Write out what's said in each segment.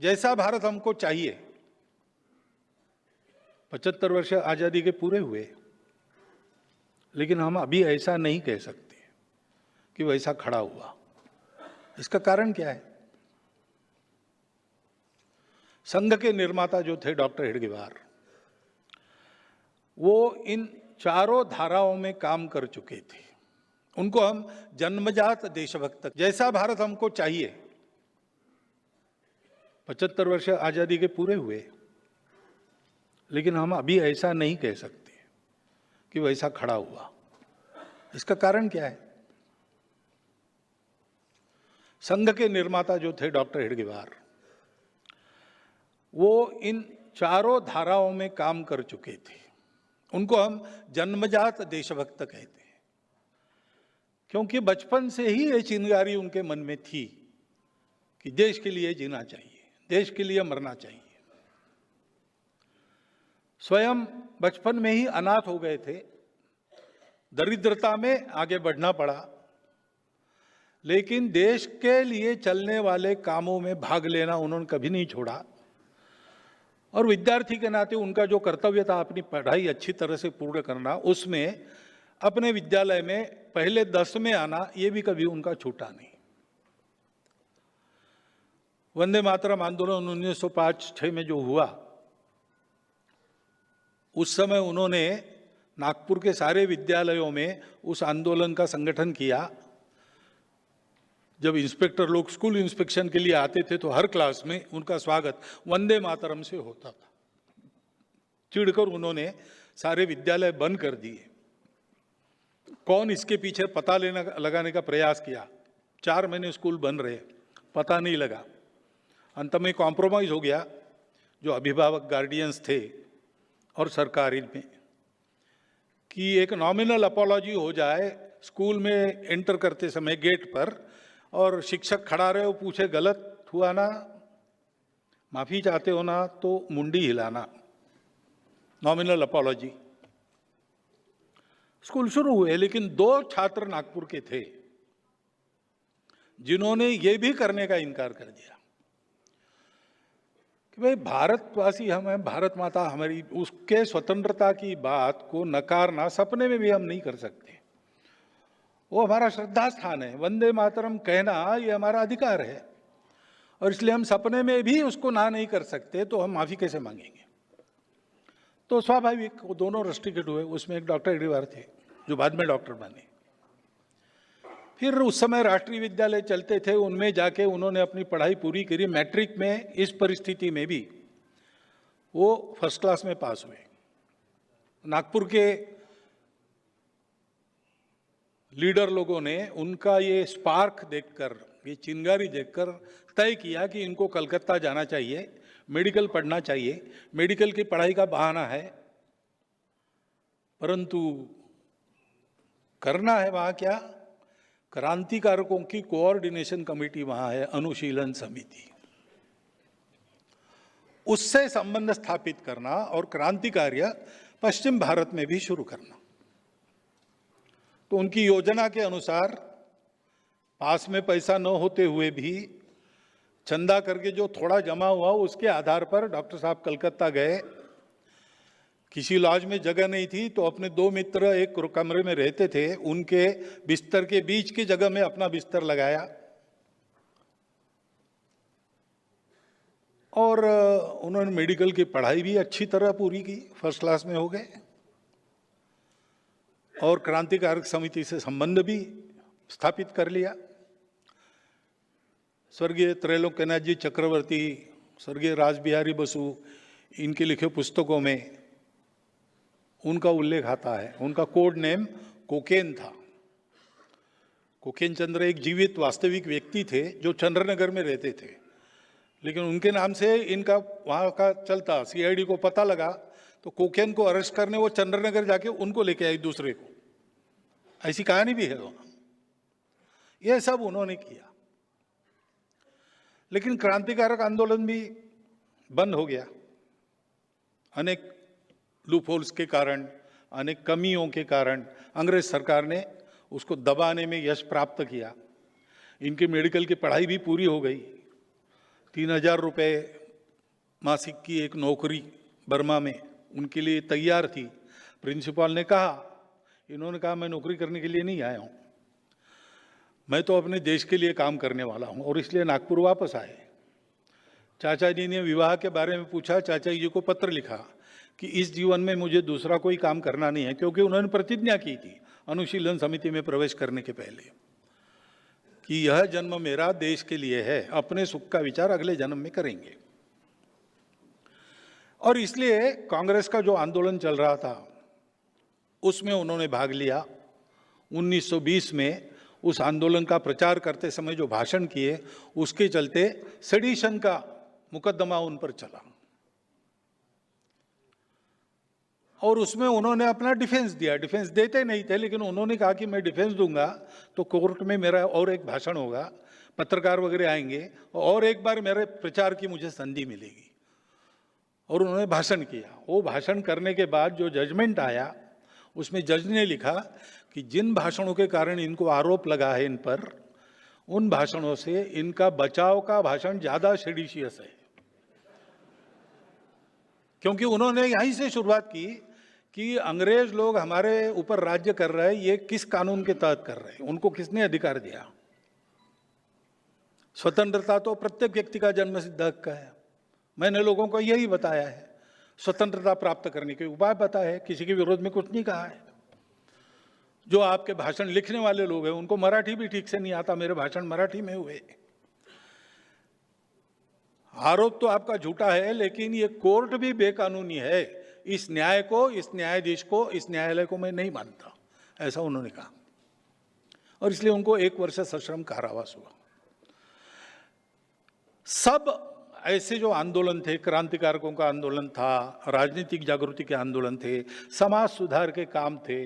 जैसा भारत हमको चाहिए, 75 वर्ष आजादी के पूरे हुए, लेकिन हम अभी ऐसा नहीं कह सकते कि वैसा खड़ा हुआ। इसका कारण क्या है? संघ के निर्माता जो थे डॉक्टर हेडगेवार, वो इन चारों धाराओं में काम कर चुके थे। उनको हम जन्मजात देशभक्त, जैसा भारत हमको चाहिए, 75 वर्ष आजादी के पूरे हुए, लेकिन हम अभी ऐसा नहीं कह सकते कि वैसा खड़ा हुआ। इसका कारण क्या है? संघ के निर्माता जो थे डॉक्टर हेडगेवार, वो इन चारों धाराओं में काम कर चुके थे। उनको हम जन्मजात देशभक्त कहते हैं, क्योंकि बचपन से ही ये चिंगारी उनके मन में थी कि देश के लिए जीना चाहिए, देश के लिए मरना चाहिए। स्वयं बचपन में ही अनाथ हो गए थे, दरिद्रता में आगे बढ़ना पड़ा, लेकिन देश के लिए चलने वाले कामों में भाग लेना उन्होंने कभी नहीं छोड़ा। और विद्यार्थी के नाते उनका जो कर्तव्य था अपनी पढ़ाई अच्छी तरह से पूर्ण करना, उसमें अपने विद्यालय में पहले 10 में आना, ये भी कभी उनका छूटा नहीं। वंदे मातरम आंदोलन 1905-6 में जो हुआ, उस समय उन्होंने नागपुर के सारे विद्यालयों में उस आंदोलन का संगठन किया। जब इंस्पेक्टर लोग स्कूल इंस्पेक्शन के लिए आते थे तो हर क्लास में उनका स्वागत वंदे मातरम से होता था। चिढ़कर उन्होंने सारे विद्यालय बंद कर दिए। कौन इसके पीछे पता लगाने का प्रयास किया। 4 महीने स्कूल बंद रहे, पता नहीं लगा। अंत में कॉम्प्रोमाइज हो गया, जो अभिभावक गार्डियंस थे और सरकार इनमें, कि एक नॉमिनल अपॉलॉजी हो जाए स्कूल में एंटर करते समय गेट पर, और शिक्षक खड़ा रहे, वो पूछे गलत हुआ ना, माफी चाहते हो ना, तो मुंडी हिलाना, नॉमिनल अपॉलॉजी। स्कूल शुरू हुए, लेकिन 2 छात्र नागपुर के थे जिन्होंने ये भी करने का इनकार कर दिया कि भाई भारतवासी हम हैं, भारत माता हमारी, उसके स्वतंत्रता की बात को नकारना सपने में भी हम नहीं कर सकते। वो हमारा श्रद्धा स्थान है, वंदे मातरम कहना ये हमारा अधिकार है, और इसलिए हम सपने में भी उसको ना नहीं कर सकते, तो हम माफी कैसे मांगेंगे? तो स्वाभाविक वो दोनों रस्टिकेट हुए। उसमें एक डॉक्टर हेडगेवार थे जो बाद में डॉक्टर बने। फिर उस समय राष्ट्रीय विद्यालय चलते थे, उनमें जाके उन्होंने अपनी पढ़ाई पूरी करी। मैट्रिक में इस परिस्थिति में भी वो फर्स्ट क्लास में पास हुए। नागपुर के लीडर लोगों ने उनका ये स्पार्क देखकर, ये चिंगारी देखकर तय किया कि इनको कलकत्ता जाना चाहिए, मेडिकल पढ़ना चाहिए। मेडिकल की पढ़ाई का बहाना है, परंतु करना है वहां क्या? क्रांतिकारकों की कोऑर्डिनेशन कमेटी वहां है, अनुशीलन समिति, उससे संबंध स्थापित करना और क्रांति कार्य पश्चिम भारत में भी शुरू करना। तो उनकी योजना के अनुसार पास में पैसा न होते हुए भी चंदा करके जो थोड़ा जमा हुआ, उसके आधार पर डॉक्टर साहब कलकत्ता गए। किसी लॉज में जगह नहीं थी, तो अपने 2 मित्र एक कमरे में रहते थे, उनके बिस्तर के बीच की जगह में अपना बिस्तर लगाया और उन्होंने मेडिकल की पढ़ाई भी अच्छी तरह पूरी की, फर्स्ट क्लास में हो गए, और क्रांतिकारक समिति से संबंध भी स्थापित कर लिया। स्वर्गीय त्रैलोक्यनाथ जी चक्रवर्ती, स्वर्गीय रासबिहारी बसु, इनके लिखे पुस्तकों में उनका उल्लेख आता है। उनका कोड नेम कोकेन था। कोकेन चंद्र एक जीवित वास्तविक व्यक्ति थे जो चंद्रनगर में रहते थे, लेकिन उनके नाम से इनका वहाँ का चलता। सीआईडी को पता लगा तो कोकेन को अरेस्ट करने वो चंद्रनगर जाके उनको लेके आई, दूसरे को। ऐसी कहानी भी है वहाँ। ये सब उन्होंने किया, लेकिन क्रांतिकारक आंदोलन भी बंद हो गया। अनेक लूपहोल्स के कारण, अनेक कमियों के कारण अंग्रेज सरकार ने उसको दबाने में यश प्राप्त किया। इनकी मेडिकल की पढ़ाई भी पूरी हो गई। ₹3000 मासिक की एक नौकरी बर्मा में उनके लिए तैयार थी। प्रिंसिपल ने कहा, इन्होंने कहा मैं नौकरी करने के लिए नहीं आया हूं, मैं तो अपने देश के लिए काम करने वाला हूं, और इसलिए नागपुर वापस आए। चाचा जी ने विवाह के बारे में पूछा, चाचा जी को पत्र लिखा कि इस जीवन में मुझे दूसरा कोई काम करना नहीं है, क्योंकि उन्होंने प्रतिज्ञा की थी अनुशीलन समिति में प्रवेश करने के पहले कि यह जन्म मेरा देश के लिए है, अपने सुख का विचार अगले जन्म में करेंगे। और इसलिए कांग्रेस का जो आंदोलन चल रहा था उसमें उन्होंने भाग लिया। 1920 में उस आंदोलन का प्रचार करते समय जो भाषण किए, उसके चलते सेडिशन का मुकदमा उन पर चला, और उसमें उन्होंने अपना डिफेंस दिया। डिफेंस देते नहीं थे, लेकिन उन्होंने कहा कि मैं डिफेंस दूंगा तो कोर्ट में मेरा और एक भाषण होगा, पत्रकार वगैरह आएंगे, और एक बार मेरे प्रचार की मुझे संधि मिलेगी। और उन्होंने भाषण किया। वो भाषण करने के बाद जो जजमेंट आया, उसमें जज ने लिखा कि जिन भाषणों के कारण इनको आरोप लगा है इन पर, उन भाषणों से इनका बचाव का भाषण ज्यादा सेडिशियस है, क्योंकि उन्होंने यहीं से शुरुआत की कि अंग्रेज लोग हमारे ऊपर राज्य कर रहे हैं, ये किस कानून के तहत कर रहे हैं, उनको किसने अधिकार दिया। स्वतंत्रता तो प्रत्येक व्यक्ति का जन्मसिद्ध हक है। मैंने लोगों को यही बताया है, स्वतंत्रता प्राप्त करने के उपाय बताए हैं, किसी के विरोध में कुछ नहीं कहा है। जो आपके भाषण लिखने वाले लोग हैं उनको मराठी भी ठीक से नहीं आता, मेरे भाषण मराठी में हुए। आरोप तो आपका झूठा है, लेकिन ये कोर्ट भी बेकानूनी है। इस न्याय को, इस न्यायाधीश को, इस न्यायालय को मैं नहीं मानता, ऐसा उन्होंने कहा। और इसलिए उनको 1 वर्ष सश्रम कारावास हुआ। सब ऐसे जो आंदोलन थे, क्रांतिकारकों का आंदोलन था, राजनीतिक जागृति के आंदोलन थे, समाज सुधार के काम थे,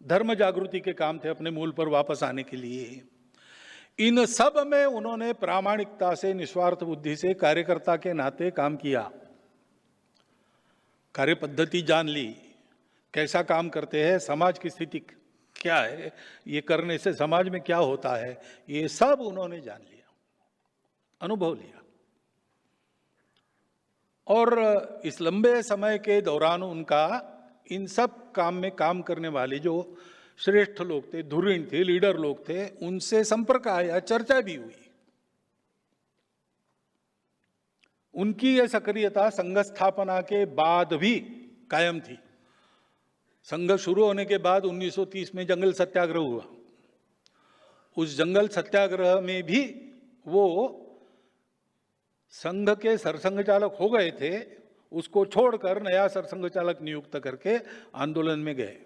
धर्म जागृति के काम थे, अपने मूल पर वापस आने के लिए, इन सब में उन्होंने प्रामाणिकता से, निस्वार्थ बुद्धि से, कार्यकर्ता के नाते काम किया। कार्य पद्धति जान ली, कैसा काम करते हैं, समाज की स्थिति क्या है, ये करने से समाज में क्या होता है, ये सब उन्होंने जान लिया, अनुभव लिया। और इस लंबे समय के दौरान उनका इन सब काम में काम करने वाले जो श्रेष्ठ लोग थे, धुरीण थे, लीडर लोग थे, उनसे संपर्क आया, चर्चा भी हुई। उनकी यह सक्रियता संघ स्थापना के बाद भी कायम थी। संघ शुरू होने के बाद 1930 में जंगल सत्याग्रह हुआ। उस जंगल सत्याग्रह में भी वो संघ के सरसंघ चालक हो गए थे, उसको छोड़कर नया सरसंघ चालक नियुक्त करके आंदोलन में गए।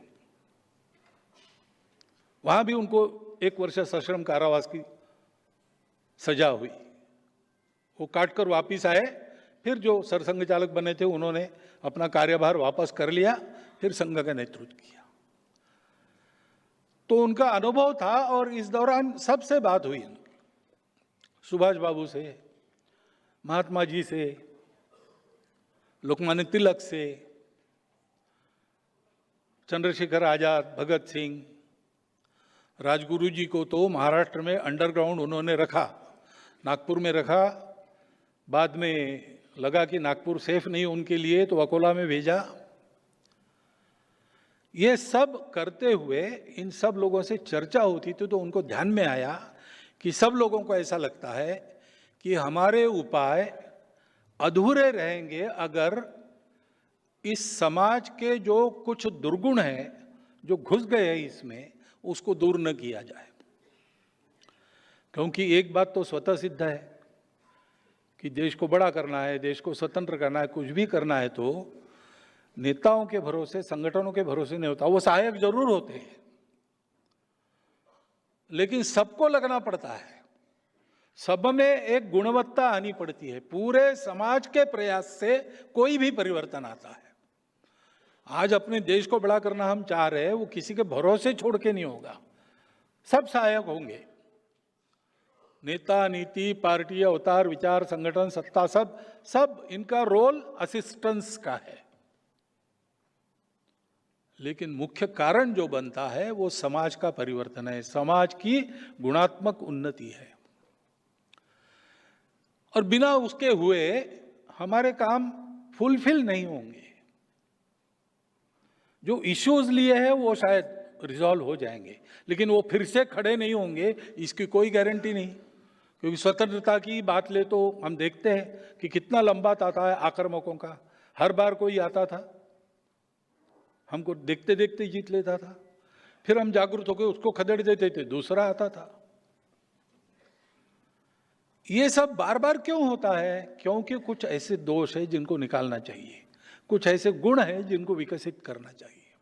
वहां भी उनको 1 वर्ष सश्रम कारावास की सजा हुई। वो काटकर वापिस आए, फिर जो सरसंघ चालक बने थे उन्होंने अपना कार्यभार वापस कर लिया, फिर संघ का नेतृत्व किया। तो उनका अनुभव था। और इस दौरान सबसे बात हुई, सुभाष बाबू से, महात्मा जी से, लोकमान्य तिलक से, चंद्रशेखर आजाद, भगत सिंह, राजगुरु जी को तो महाराष्ट्र में अंडरग्राउंड उन्होंने रखा, नागपुर में रखा। बाद में लगा कि नागपुर सेफ नहीं उनके लिए, तो अकोला में भेजा। ये सब करते हुए इन सब लोगों से चर्चा होती थी, तो उनको ध्यान में आया कि सब लोगों को ऐसा लगता है कि हमारे उपाय अधूरे रहेंगे अगर इस समाज के जो कुछ दुर्गुण हैं, जो घुस गए हैं इसमें, उसको दूर न किया जाए। क्योंकि एक बात तो स्वतः सिद्ध है कि देश को बड़ा करना है, देश को स्वतंत्र करना है, कुछ भी करना है, तो नेताओं के भरोसे, संगठनों के भरोसे नहीं होता। वो सहायक जरूर होते हैं, लेकिन सबको लगना पड़ता है, सब में एक गुणवत्ता आनी पड़ती है। पूरे समाज के प्रयास से कोई भी परिवर्तन आता है। आज अपने देश को बड़ा करना हम चाह रहे हैं, वो किसी के भरोसे छोड़ के नहीं होगा, सब सहायक होंगे। नेता, नीति, पार्टी, अवतार, विचार, संगठन, सत्ता, सब इनका रोल असिस्टेंस का है, लेकिन मुख्य कारण जो बनता है वो समाज का परिवर्तन है, समाज की गुणात्मक उन्नति है। और बिना उसके हुए हमारे काम फुलफिल नहीं होंगे। जो इश्यूज लिए हैं वो शायद रिजॉल्व हो जाएंगे, लेकिन वो फिर से खड़े नहीं होंगे इसकी कोई गारंटी नहीं। क्योंकि स्वतंत्रता की बात ले तो हम देखते हैं कि कितना लंबा ताता है आक्रामकों का। हर बार कोई आता था, हमको देखते देखते जीत लेता था, फिर हम जागरूक होकर उसको खदेड़ देते थे, दूसरा आता था। ये सब बार बार क्यों होता है? क्योंकि कुछ ऐसे दोष है जिनको निकालना चाहिए, कुछ ऐसे गुण है जिनको विकसित करना चाहिए,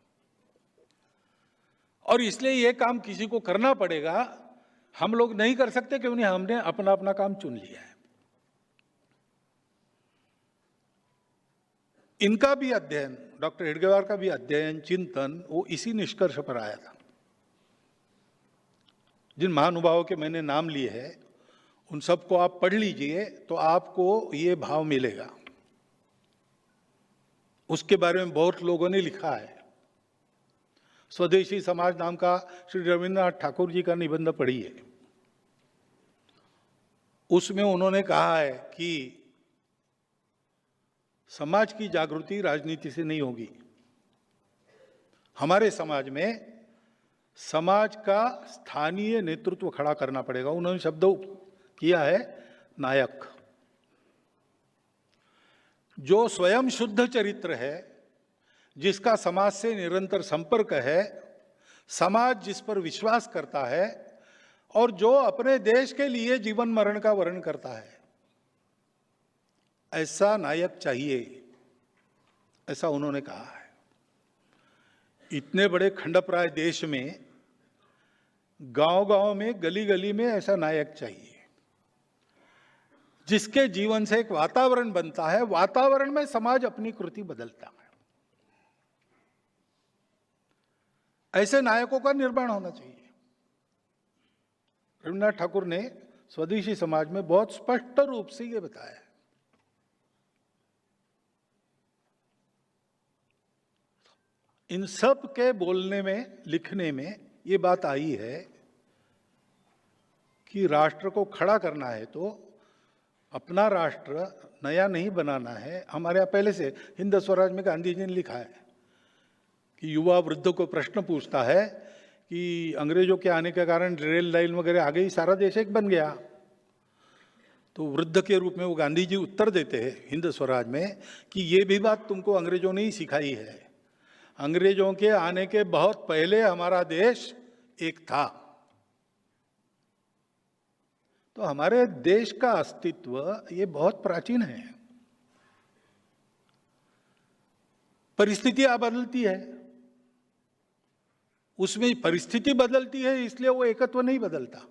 और इसलिए ये काम किसी को करना पड़ेगा। हम लोग नहीं कर सकते क्यों? नहीं, हमने अपना अपना काम चुन लिया है। इनका भी अध्ययन, डॉक्टर हेडगेवार का भी अध्ययन, चिंतन, वो इसी निष्कर्ष पर आया था। जिन महानुभावों के मैंने नाम लिए हैं उन सबको आप पढ़ लीजिए तो आपको ये भाव मिलेगा। उसके बारे में बहुत लोगों ने लिखा है। स्वदेशी समाज नाम का श्री रविन्द्रनाथ ठाकुर जी का निबंध पढ़िए। उसमें उन्होंने कहा है कि समाज की जागृति राजनीति से नहीं होगी। हमारे समाज में समाज का स्थानीय नेतृत्व खड़ा करना पड़ेगा। उन्होंने शब्द किया है नायक। जो स्वयं शुद्ध चरित्र है, जिसका समाज से निरंतर संपर्क है, समाज जिस पर विश्वास करता है और जो अपने देश के लिए जीवन मरण का वर्ण करता है, ऐसा नायक चाहिए, ऐसा उन्होंने कहा है। इतने बड़े खंडप्राय देश में गांव-गांव में, गली-गली में ऐसा नायक चाहिए जिसके जीवन से एक वातावरण बनता है, वातावरण में समाज अपनी कृति बदलता है। ऐसे नायकों का निर्माण होना चाहिए। रविन्द्रनाथ ठाकुर ने स्वदेशी समाज में बहुत स्पष्ट रूप से यह बताया है। इन सब के बोलने में, लिखने में ये बात आई है कि राष्ट्र को खड़ा करना है तो अपना राष्ट्र नया नहीं बनाना है। हमारे यहाँ पहले से हिंद स्वराज में गांधी जी ने लिखा है कि युवा वृद्ध को प्रश्न पूछता है कि अंग्रेजों के आने के कारण रेल लाइन वगैरह आ गई, सारा देश एक बन गया। तो वृद्ध के रूप में वो गांधी जी उत्तर देते हैं हिंद स्वराज में कि ये भी बात तुमको अंग्रेजों ने ही सिखाई है। अंग्रेजों के आने के बहुत पहले हमारा देश एक था। तो हमारे देश का अस्तित्व ये बहुत प्राचीन है। परिस्थितियां बदलती है, उसमें परिस्थिति बदलती है, इसलिए वो एकत्व नहीं बदलता।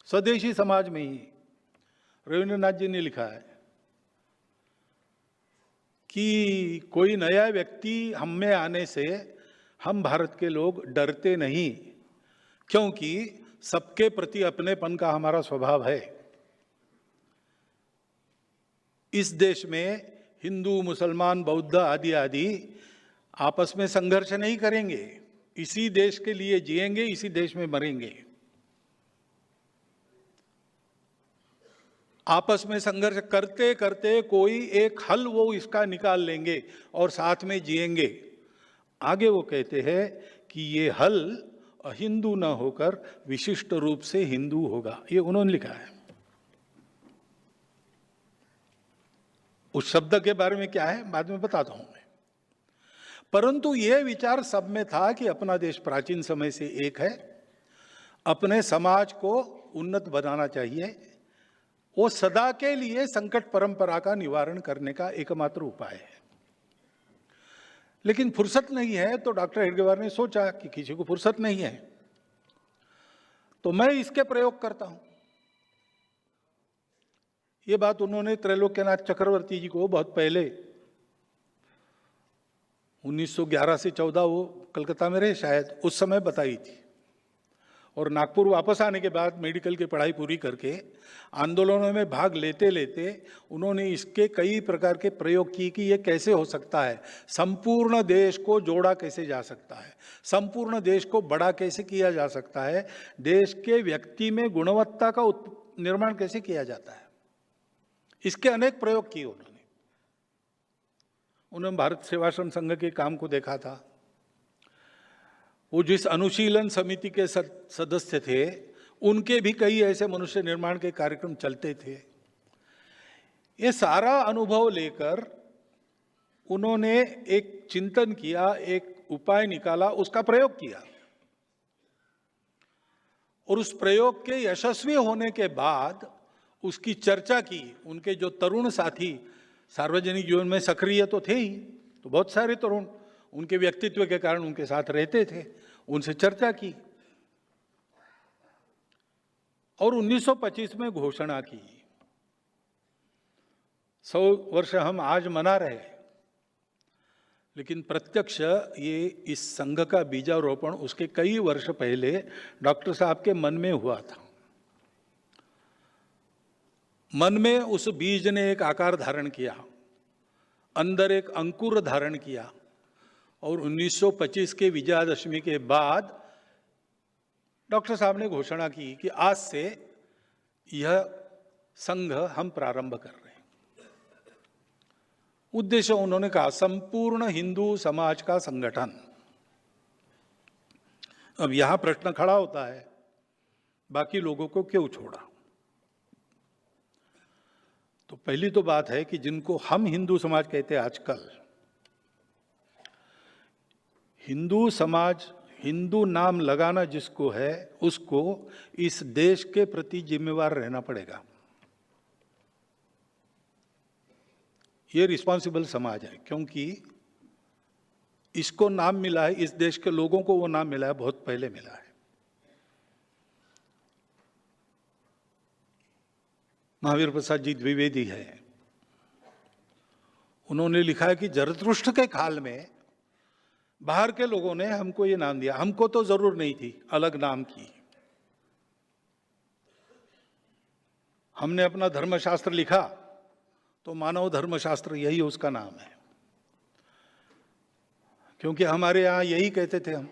स्वदेशी समाज में ही रविन्द्रनाथ जी ने लिखा है कि कोई नया व्यक्ति हम में आने से हम भारत के लोग डरते नहीं, क्योंकि सबके प्रति अपनेपन का हमारा स्वभाव है। इस देश में हिंदू, मुसलमान, बौद्ध आदि आदि आपस में संघर्ष नहीं करेंगे। इसी देश के लिए जिएंगे, इसी देश में मरेंगे। आपस में संघर्ष करते करते कोई एक हल वो इसका निकाल लेंगे और साथ में जिएंगे। आगे वो कहते हैं कि ये हल अहिंदू न होकर विशिष्ट रूप से हिंदू होगा। ये उन्होंने लिखा है। उस शब्द के बारे में क्या है बाद में बताता हूं मैं। परंतु ये विचार सब में था कि अपना देश प्राचीन समय से एक है, अपने समाज को उन्नत बनाना चाहिए। वो सदा के लिए संकट परंपरा का निवारण करने का एकमात्र उपाय है। लेकिन फुर्सत नहीं है, तो डॉक्टर हेडगेवार ने सोचा कि किसी को फुर्सत नहीं है तो मैं इसके प्रयोग करता हूं। ये बात उन्होंने त्रैलोक्यनाथ चक्रवर्ती जी को बहुत पहले 1911 से 14 वो कलकत्ता में रहे शायद, उस समय बताई थी। और नागपुर वापस आने के बाद मेडिकल की पढ़ाई पूरी करके आंदोलनों में भाग लेते लेते उन्होंने इसके कई प्रकार के प्रयोग किए कि ये कैसे हो सकता है, संपूर्ण देश को जोड़ा कैसे जा सकता है, संपूर्ण देश को बड़ा कैसे किया जा सकता है, देश के व्यक्ति में गुणवत्ता का निर्माण कैसे किया जाता है। इसके अनेक प्रयोग किए उन्होंने भारत सेवाश्रम संघ के काम को देखा था। वो जिस अनुशीलन समिति के सदस्य थे, उनके भी कई ऐसे मनुष्य निर्माण के कार्यक्रम चलते थे। ये सारा अनुभव लेकर उन्होंने एक चिंतन किया, एक उपाय निकाला, उसका प्रयोग किया। और उस प्रयोग के यशस्वी होने के बाद उसकी चर्चा की। उनके जो तरुण साथी सार्वजनिक जीवन में सक्रिय तो थे ही, तो बहुत सारे तरुण उनके व्यक्तित्व के कारण उनके साथ रहते थे, उनसे चर्चा की और 1925 में घोषणा की। 100 वर्ष हम आज मना रहे, लेकिन प्रत्यक्ष ये इस संघ का बीजारोपण उसके कई वर्ष पहले डॉक्टर साहब के मन में हुआ था। मन में उस बीज ने एक आकार धारण किया, अंदर एक अंकुर धारण किया और 1925 के विजयादशमी के बाद डॉक्टर साहब ने घोषणा की कि आज से यह संघ हम प्रारंभ कर रहे हैं। उद्देश्य उन्होंने कहा संपूर्ण हिंदू समाज का संगठन। अब यहां प्रश्न खड़ा होता है, बाकी लोगों को क्यों छोड़ा? तो पहली तो बात है कि जिनको हम हिंदू समाज कहते हैं आजकल, हिंदू समाज, हिंदू नाम लगाना जिसको है, उसको इस देश के प्रति जिम्मेवार रहना पड़ेगा। ये रिस्पॉन्सिबल समाज है, क्योंकि इसको नाम मिला है, इस देश के लोगों को वो नाम मिला है, बहुत पहले मिला है। महावीर प्रसाद जी द्विवेदी है, उन्होंने लिखा है कि जरतुष्ट्र के काल में बाहर के लोगों ने हमको ये नाम दिया, हमको तो जरूर नहीं थी अलग नाम की। हमने अपना धर्मशास्त्र लिखा तो मानव धर्मशास्त्र यही उसका नाम है, क्योंकि हमारे यहां यही कहते थे हम,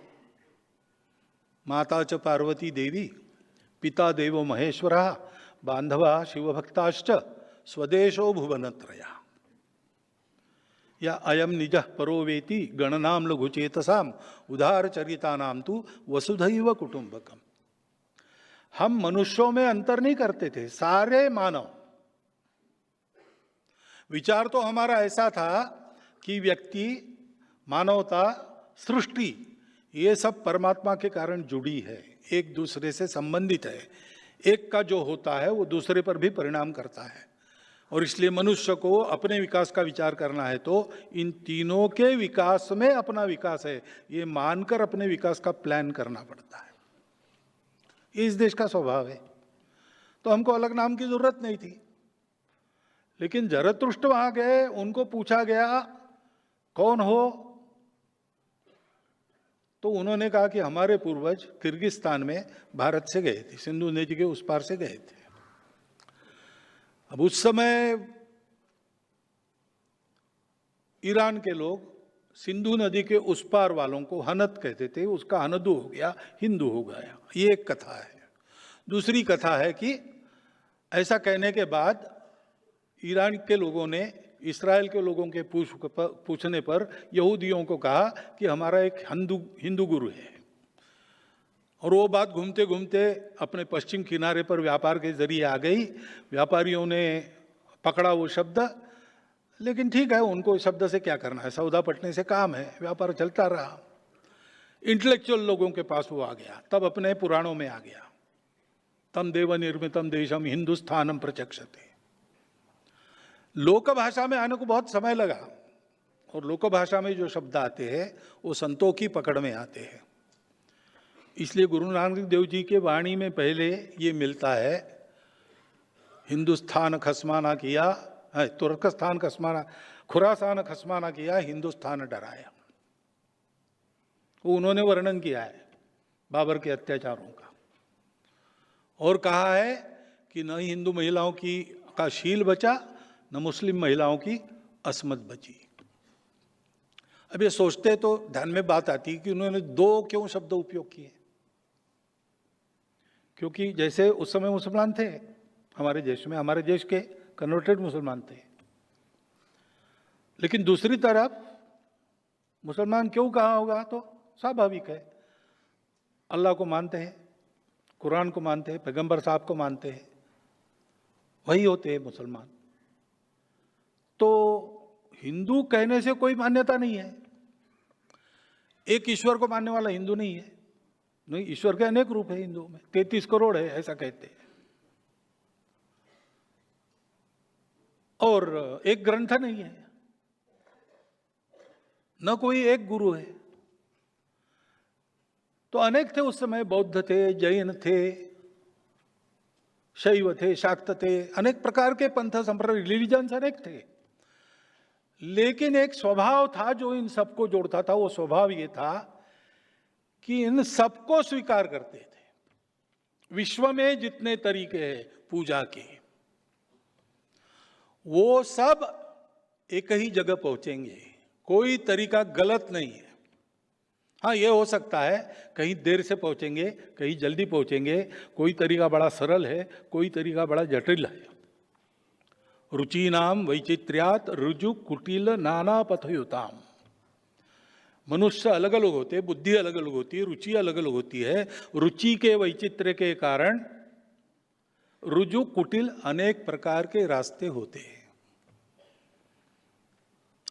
माता च पार्वती देवी, पिता देवो महेश्वरा, बांधवा शिवभक्ताश्च, स्वदेशो भुवनत्रया, या अयम निजः परो वेति, गणनाम लघुचेतसाम, उदार चरितानाम तु वसुधैव कुटुंबकम। हम मनुष्यों में अंतर नहीं करते थे, सारे मानव। विचार तो हमारा ऐसा था कि व्यक्ति, मानवता, सृष्टि, ये सब परमात्मा के कारण जुड़ी है, एक दूसरे से संबंधित है। एक का जो होता है वो दूसरे पर भी परिणाम करता है, और इसलिए मनुष्य को अपने विकास का विचार करना है तो इन तीनों के विकास में अपना विकास है, ये मानकर अपने विकास का प्लान करना पड़ता है। ये इस देश का स्वभाव है। तो हमको अलग नाम की जरूरत नहीं थी। लेकिन जरतुष्ट्र वहां गए, उनको पूछा गया कौन हो, तो उन्होंने कहा कि हमारे पूर्वज किर्गिस्तान में भारत से गए थे, सिंधु नदी के उस पार से गए थे। अब उस समय ईरान के लोग सिंधु नदी के उस पार वालों को हनत कहते थे, उसका हनदू हो गया, हिंदू हो गया। ये एक कथा है। दूसरी कथा है कि ऐसा कहने के बाद ईरान के लोगों ने इस्राएल के लोगों के पूछने पर यहूदियों को कहा कि हमारा एक हिंदू गुरु है, और वो बात घूमते घूमते अपने पश्चिम किनारे पर व्यापार के जरिए आ गई। व्यापारियों ने पकड़ा वो शब्द, लेकिन ठीक है, उनको इस शब्द से क्या करना है, सौदा पटने से काम है, व्यापार चलता रहा। इंटेलेक्चुअल लोगों के पास वो आ गया, तब अपने पुराणों में आ गया, तम देव निर्मितम देशम हिंदुस्थानम प्रचक्षते। लोक भाषा में आने को बहुत समय लगा, और लोक भाषा में जो शब्द आते हैं वो संतों की पकड़ में आते हैं। इसलिए गुरु नानक देव जी के वाणी में पहले ये मिलता है, हिंदुस्तान खसमाना किया, तुर्कस्तान खसमाना, खुरासान खसमाना किया, हिंदुस्तान डराया। वो उन्होंने वर्णन किया है बाबर के अत्याचारों का, और कहा है कि न हिंदू महिलाओं का शील बचा, न मुस्लिम महिलाओं की अस्मत बची। अब ये सोचते तो ध्यान में बात आती कि उन्होंने दो क्यों शब्द उपयोग किए, क्योंकि जैसे उस समय मुसलमान थे हमारे देश में, हमारे देश के कन्वर्टेड मुसलमान थे। लेकिन दूसरी तरफ मुसलमान क्यों कहा होगा, तो स्वाभाविक है, अल्लाह को मानते हैं, कुरान को मानते हैं, पैगंबर साहब को मानते हैं, वही होते हैं मुसलमान। तो हिंदू कहने से कोई मान्यता नहीं है। एक ईश्वर को मानने वाला हिंदू नहीं है। नहीं, ईश्वर के अनेक रूप है हिंदुओं में, 33 करोड़ है ऐसा कहते हैं। और एक ग्रंथ नहीं है, न कोई एक गुरु है। तो अनेक थे उस समय, बौद्ध थे, जैन थे, शैव थे, शाक्त थे, अनेक प्रकार के पंथ संप्रदाय, रिलीजन्स अनेक थे। लेकिन एक स्वभाव था जो इन सबको जोड़ता था। वो स्वभाव ये था कि इन सबको स्वीकार करते थे। विश्व में जितने तरीके हैं पूजा के, वो सब एक ही जगह पहुंचेंगे, कोई तरीका गलत नहीं है। हाँ, ये हो सकता है कहीं देर से पहुंचेंगे, कहीं जल्दी पहुंचेंगे, कोई तरीका बड़ा सरल है, कोई तरीका बड़ा जटिल है। रुचिनाम वैचित्र्यात ऋजु कुटिल नाना पथयुताम। मनुष्य अलग अलग होते हैं, बुद्धि अलग अलग होती है, रुचि अलग अलग होती है। रुचि के वैचित्र्य के कारण ऋजु कुटिल अनेक प्रकार के रास्ते होते हैं।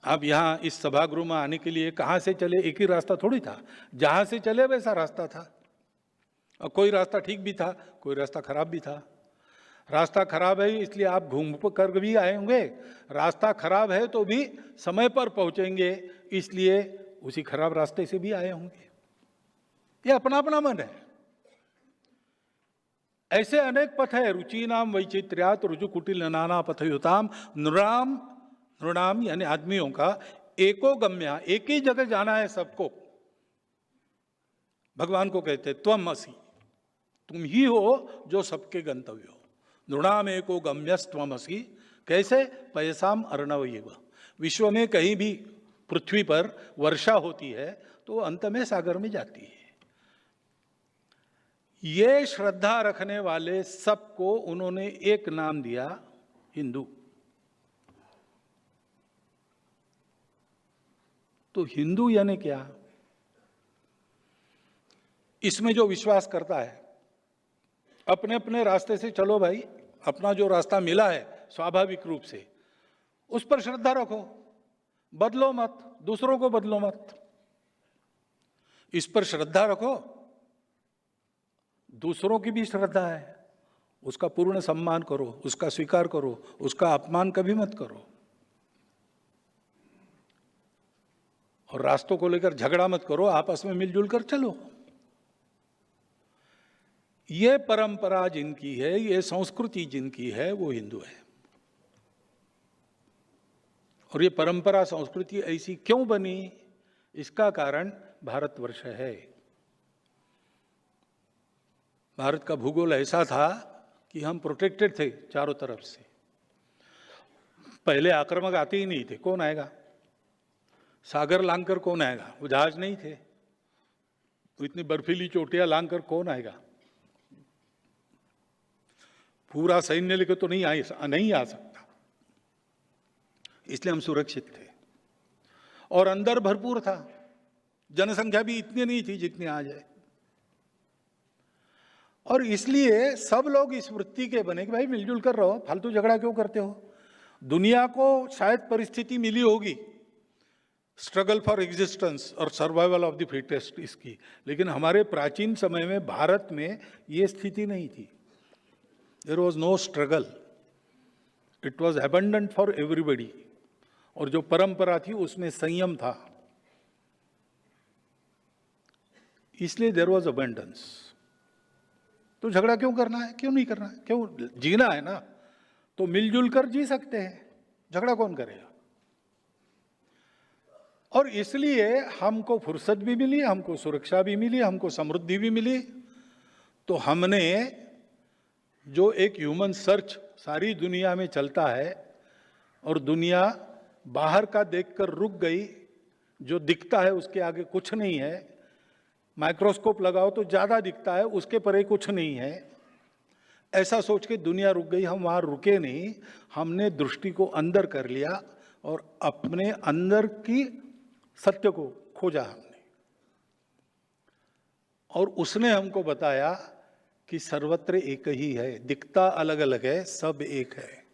अब यहां इस सभागृह में आने के लिए कहां से चले, एक ही रास्ता थोड़ी था। जहां से चले वैसा रास्ता था, और कोई रास्ता ठीक भी था, कोई रास्ता खराब भी था। रास्ता खराब है इसलिए आप घूम कर भी आए होंगे, रास्ता खराब है तो भी समय पर पहुंचेंगे इसलिए उसी खराब रास्ते से भी आए होंगे। ये अपना अपना मन है। ऐसे अनेक पथ है। रुचि नाम वैचित्र्यात ऋजु कुटिल नाना पथयुताम। नृणाम यानी आदमियों का एको गम्या, एक ही जगह जाना है सबको। भगवान को कहते त्वम असि, तुम ही हो जो सबके गंतव्य हो। नृणाम एको गम्यस्त्वम असि। कैसे? पयसाम अर्णवैव। विश्व में कहीं भी पृथ्वी पर वर्षा होती है तो अंत में सागर में जाती है। ये श्रद्धा रखने वाले सबको उन्होंने एक नाम दिया, हिंदू। तो हिंदू यानी क्या? इसमें जो विश्वास करता है, अपने अपने रास्ते से चलो भाई, अपना जो रास्ता मिला है स्वाभाविक रूप से उस पर श्रद्धा रखो, बदलो मत, दूसरों को बदलो मत। इस पर श्रद्धा रखो, दूसरों की भी श्रद्धा है, उसका पूर्ण सम्मान करो, उसका स्वीकार करो, उसका अपमान कभी मत करो। और रास्तों को लेकर झगड़ा मत करो, आपस में मिलजुल कर चलो। ये परंपरा जिनकी है, ये संस्कृति जिनकी है, वो हिंदू है। और ये परंपरा संस्कृति ऐसी क्यों बनी? इसका कारण भारतवर्ष है। भारत का भूगोल ऐसा था कि हम प्रोटेक्टेड थे चारों तरफ से। पहले आक्रमक आते ही नहीं थे, कौन आएगा? सागर लांघकर कौन आएगा? वो जहाज नहीं थे, तो इतनी बर्फीली चोटियां लांघकर कौन आएगा? पूरा सैन्य लेकर तो नहीं आ सकता। इसलिए हम सुरक्षित थे। और अंदर भरपूर था, जनसंख्या भी इतनी नहीं थी जितनी आज है। और इसलिए सब लोग इस वृत्ति के बने कि भाई मिलजुल कर रहो, फालतू झगड़ा क्यों करते हो? दुनिया को शायद परिस्थिति मिली होगी स्ट्रगल फॉर एग्जिस्टेंस और सर्वाइवल ऑफ द फिटेस्ट इसकी, लेकिन हमारे प्राचीन समय में भारत में ये स्थिति नहीं थी। There was no struggle, it was abundant for everybody. और जो परंपरा थी उसमें संयम था, इसलिए देयर वॉज अबंडेंस। तो झगड़ा क्यों करना है? क्यों नहीं करना है? क्यों? जीना है ना, तो मिलजुल कर जी सकते हैं, झगड़ा कौन करेगा? और इसलिए हमको फुर्सत भी मिली, हमको सुरक्षा भी मिली, हमको समृद्धि भी मिली। तो हमने जो एक ह्यूमन सर्च सारी दुनिया में चलता है, और दुनिया बाहर का देखकर रुक गई, जो दिखता है उसके आगे कुछ नहीं है, माइक्रोस्कोप लगाओ तो ज्यादा दिखता है, उसके परे कुछ नहीं है। ऐसा सोच के दुनिया रुक गई। हम वहां रुके नहीं, हमने दृष्टि को अंदर कर लिया और अपने अंदर की सत्य को खोजा हमने, और उसने हमको बताया कि सर्वत्र एक ही है, दिखता अलग अलग है, सब एक है।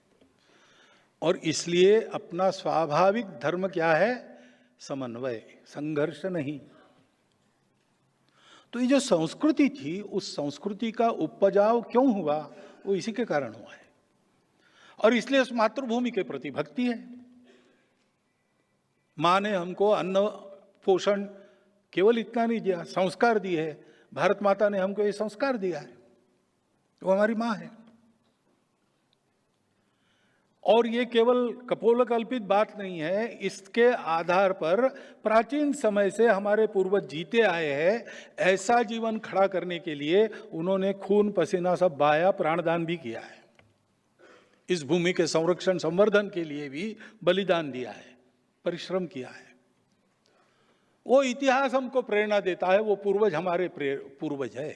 और इसलिए अपना स्वाभाविक धर्म क्या है? समन्वय, संघर्ष नहीं। तो ये जो संस्कृति थी, उस संस्कृति का उपजाव क्यों हुआ? वो इसी के कारण हुआ है। और इसलिए उस मातृभूमि के प्रति भक्ति है। माँ ने हमको अन्न पोषण केवल इतना नहीं दिया, संस्कार दिए है। भारत माता ने हमको ये संस्कार दिया है, वो हमारी माँ है। और ये केवल कपोलकल्पित बात नहीं है, इसके आधार पर प्राचीन समय से हमारे पूर्वज जीते आए हैं। ऐसा जीवन खड़ा करने के लिए उन्होंने खून पसीना सब बहाया, प्राणदान भी किया है। इस भूमि के संरक्षण संवर्धन के लिए भी बलिदान दिया है, परिश्रम किया है। वो इतिहास हमको प्रेरणा देता है, वो पूर्वज हमारे पूर्वज है।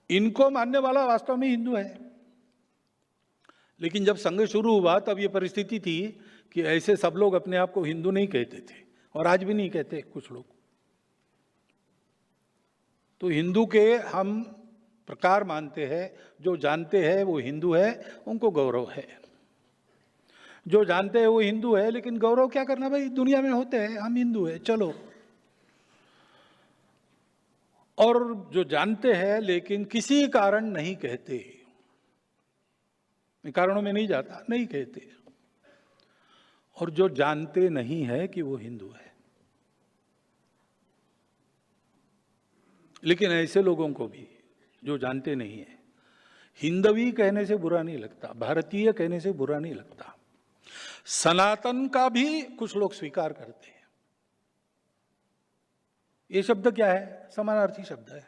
इनको मानने वाला वास्तव में हिंदू है। लेकिन जब संघ शुरू हुआ तब ये परिस्थिति थी कि ऐसे सब लोग अपने आप को हिंदू नहीं कहते थे, और आज भी नहीं कहते कुछ लोग। तो हिंदू के हम प्रकार मानते हैं, जो जानते हैं वो हिंदू है, उनको गौरव है। जो जानते हैं वो हिंदू है, लेकिन गौरव क्या करना भाई, दुनिया में होते हैं, हम हिंदू है, चलो। और जो जानते हैं लेकिन किसी कारण नहीं कहते, कारणों में नहीं जाता, नहीं कहते। और जो जानते नहीं है कि वो हिंदू है, लेकिन ऐसे लोगों को भी जो जानते नहीं है, हिंदवी कहने से बुरा नहीं लगता, भारतीय कहने से बुरा नहीं लगता। सनातन का भी कुछ लोग स्वीकार करते हैं। ये शब्द क्या है? समानार्थी शब्द है।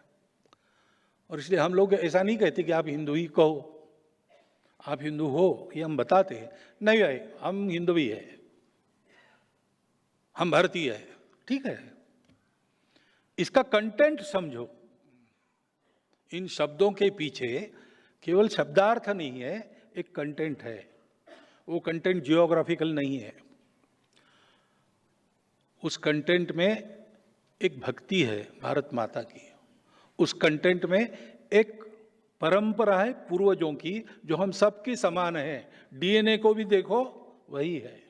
और इसलिए हम लोग ऐसा नहीं कहते कि आप हिंदू ही कहो, आप हिंदू हो, ये हम बताते हैं। नहीं भाई, हम हिंदवी है, हम भारतीय है, ठीक है। इसका कंटेंट समझो। इन शब्दों के पीछे केवल शब्दार्थ नहीं है, एक कंटेंट है। वो कंटेंट जियोग्राफिकल नहीं है। उस कंटेंट में एक भक्ति है भारत माता की। उस कंटेंट में एक परंपरा है पूर्वजों की, जो हम सबकी समान है। डीएनए को भी देखो, वही है।